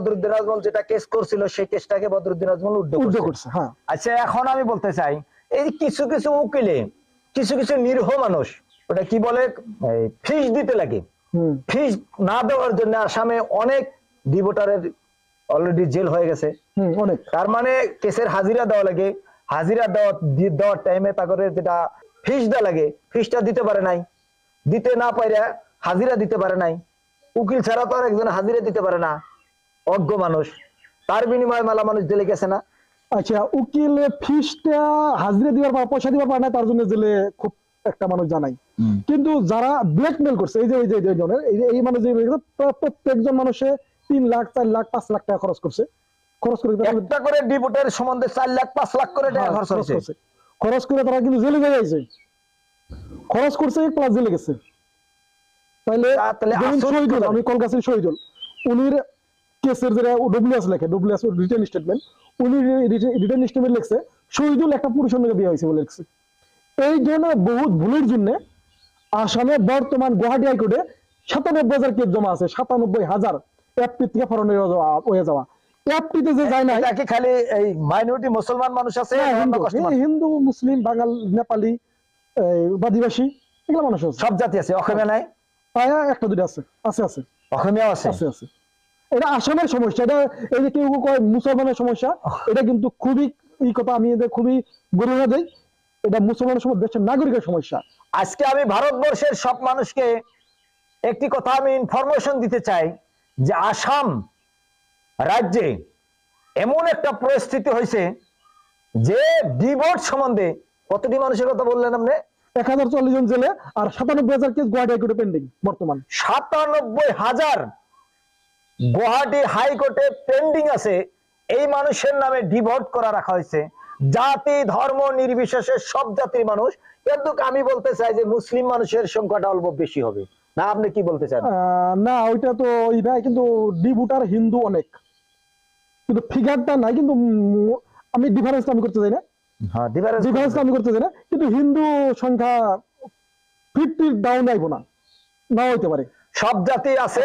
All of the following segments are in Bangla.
বদরুদ্দিন আজমল যেটা কেস করছিল সেই কেসটাকে বদরুদ্দিন আজমল উদ্ধ করছে। হ্যাঁ, আচ্ছা এখন আমি বলতে চাই এই কিছু কিছু উকিলে কিছু কিছু নিরীহ মানুষ ওটা কি বলে ফিস দিতে লাগে, ফিস না দেওয়ার জন্য আসামে অনেক ডিভোটারের অলরেডি জেল হয়ে গেছে অনেক। তার মানে কেসের হাজিরা দেওয়া লাগে, হাজিরা দেওয়ার টাইমে তাদের যেটা ফিস দেওয়া লাগে ফিসটা দিতে পারে নাই, দিতে না পারে হাজিরা দিতে পারে নাই। উকিল ছাড়া তো আর একজন হাজিরা দিতে পারে না, অজ্ঞ মানুষ, তার বিনিময়ে মেলা মানুষ জেলে গেছে না। আচ্ছা, উকিল ফিসটা হাজিরা দিবার বা পয়সা দিবার পারে না তার জন্য জেলে খুব একটা মানুষ জানাই। কিন্তু যারা ব্ল্যাকমেল করছে এই যে এই মানুষ প্রত্যেকজন মানুষে 3 লাখ 4 লাখ 5 লাখ টাকা খরচ করছে, খরচ করে একটা করে ডিপোর্টের সম্বন্ধে 4 লাখ 5 লাখ করে টাকা খরচ করছে, খরচ করে তারা কিন্তু জেলে যাইছে, খরচ করছে প্লাস জেলে গেছে। তাহলে শহীদুল, আমি কলকাতার শহীদুল, উনির কেসের যেটা ডব্লিউএস লেখে, ডব্লিউএস রিটার্ন স্টেটমেন্ট, উনি রিটার্ন স্টেটমেন্ট লিখছে শহীদুল একটা পুরুষের সঙ্গে বিয়ে হয়েছে বলে লিখছে। এই জন্য বহুত ভুলের জন্য আসামে বর্তমান গুয়াহাটি হাইকোর্টে 97,000 কেস জমা আছে, 97,000 এফপি থেকে ফরেন হয়ে যাওয়া। এফপিতে যে যায় না এটা খালি এই মাইনরিটি মুসলমান মানুষ আছে, হিন্দু মুসলিম বাঙাল নেপালি আদিবাসী এগুলো মানুষ আছে, সব জাতি আছে, অসমীয়া নাই, একটা দুটো আছে, আছে আছে অসমীয়াও আছে, আছে আছে। এটা আসামের সমস্যা, এটা এই যে কেউ কয় মুসলমানের সমস্যা, এটা কিন্তু খুবই এই কথা আমি এদের খুবই গরিমা দেই, এটা মুসলমানের সমস্যা, দেশের নাগরিকের সমস্যা। আজকে আমি ভারতবর্ষের সব মানুষকে একটি কথা আমি ইনফরমেশন দিতে চাই যে আসাম রাজ্যে এমন একটা পরিস্থিতি হয়েছে যে ডিভোর্স সম্বন্ধে কতটি মানুষের কথা বললেন আপনি? 1040 জন জেলে আর 97,000 কেস গুয়াহাটি হাইকোর্টে পেন্ডিং বর্তমান। 97,000 গুয়াহাটি হাইকোর্টে পেন্ডিং আছে, এই মানুষের নামে ডিভোর্স করা রাখা হয়েছে, জাতি ধর্ম নির্বিশেষে সব জাতির মানুষ। কিন্তু আমি বলতে চাই যে মুসলিম মানুষের সংখ্যাটা অল্প বেশি হবে না, আপনি কি বলতে চান? না ওইটা তো কিন্তু ডিভোটার হিন্দু অনেক, কিন্তু ফিগারটা নাই, কিন্তু আমি ডিফারেন্স আমি করতে চাই না, হ্যাঁ ডিফারেন্স আমি করতে চাই না, কিন্তু হিন্দু সংখ্যা 50 ডাউন আইব না, না হইতে পারে, সব জাতি আছে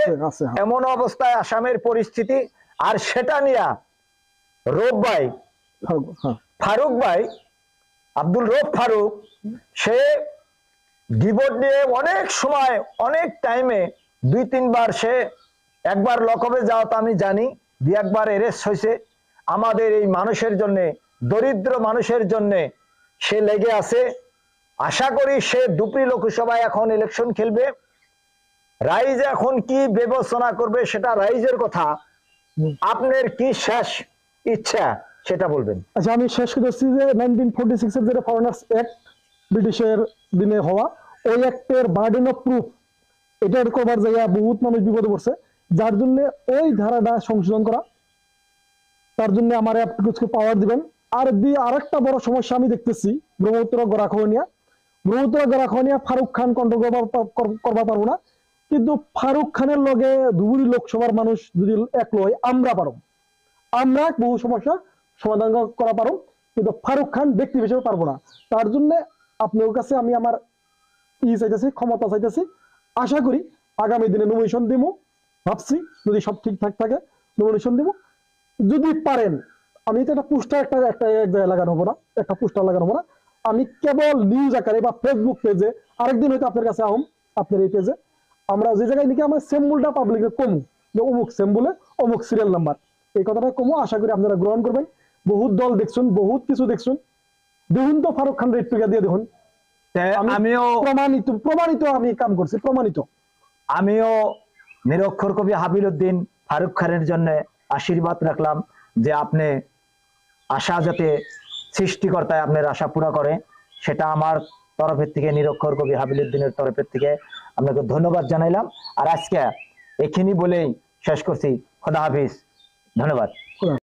এমন অবস্থায় আসামের পরিস্থিতি। আর সেটা নিয়ে রব ভাই, ফারুক ভাই, আব্দুল রব ফারুক, সে ডিভোর্স নিয়ে অনেক সময় অনেক টাইমে 2-3 বার, সে একবার লকবে যাওয়া তো আমি জানি, 2-1 বার এরেস্ট হয়েছে। আমাদের এই মানুষের জন্য, দরিদ্র মানুষের জন্য সে লেগে আছে। আশা করি সে ডুপি লোকসভায় এখন ইলেকশন খেলবে, রাইজ এখন কি বিবেচনা করবে সেটা রাইজের কথা। আপনার কি শেষ ইচ্ছা সেটা বলবেন? আচ্ছা, আমি শেষ করছি যে 1946 এর যেটা ফরেনার্স অ্যাক্ট, ব্রিটিশের দিনে হওয়া, ওই অ্যাক্টের বার্ডেন অফ প্রুফ এটার করবার জায়গা বহুত মানুষ বিপদে পড়ছে, যার জন্য ওই ধারাটা সংশোধন করা, তার জন্য আমার কিছু পাওয়ার দিবেন। আর আরেকটা বড় সমস্যা আমি দেখতেছি ব্রহ্মপুত্র গড়াখনিয়া ফারুক খান কন্ট্রোল করবা পারবো না, কিন্তু ফারুক খানের লগে ধুবুরি লোকসভার মানুষ যদি এক লয় আমরা পারব, আমরা বহু সমস্যা সমাধান করা পারব, কিন্তু ফারুক খান ব্যক্তি হিসেবে পারবো না। তার জন্য আপনার কাছে আমি আমার চাইতেছি, ক্ষমতা চাইতেছি। আশা করি আগামী দিনে নমিনেশন দিব, ভাবছি যদি সব ঠিকঠাক থাকে নমিনেশন দিব। যদি পারেন, আমি তো একটা পোস্টার একটা জায়গায় লাগানো হবো না, একটা পোস্টার লাগানো হবো না, আমি কেবল নিউজ আকারে বা ফেসবুক পেজে, আরেকদিন হয়তো আপনার কাছে আহম, আপনার এই পেজে আমরা যে জায়গায় নাকি আমরা সিম্বলটা পাবলিকে কমু, যে অমুক সিম্বলে অমুক সিরিয়াল নাম্বার, এই কথাটা কমু। আশা করি আপনারা গ্রহণ করবেন। বহুত দল দেখছুন, বহুত কিছু দেখছুন, দেখুন তো ফারুক খান রেড টুকা দিয়ে দেখুন, আমিও প্রমাণিত আমি কাম করছি, প্রমাণিত। আমিও নিরক্ষর কবি হাবিল উদ্দিন ফারুক খানের জন্য আশীর্বাদ রাখলাম যে আপনি আশা যাতে সৃষ্টিকর্তায় আপনার আশা পুরা করে, সেটা আমার তরফের থেকে, নিরক্ষর কবি হাবিল উদ্দিনের তরফের থেকে আপনাকে ধন্যবাদ জানাইলাম। আর আজকে এখানে বলেই শেষ করছি। খোদা হাফিজ, ধন্যবাদ।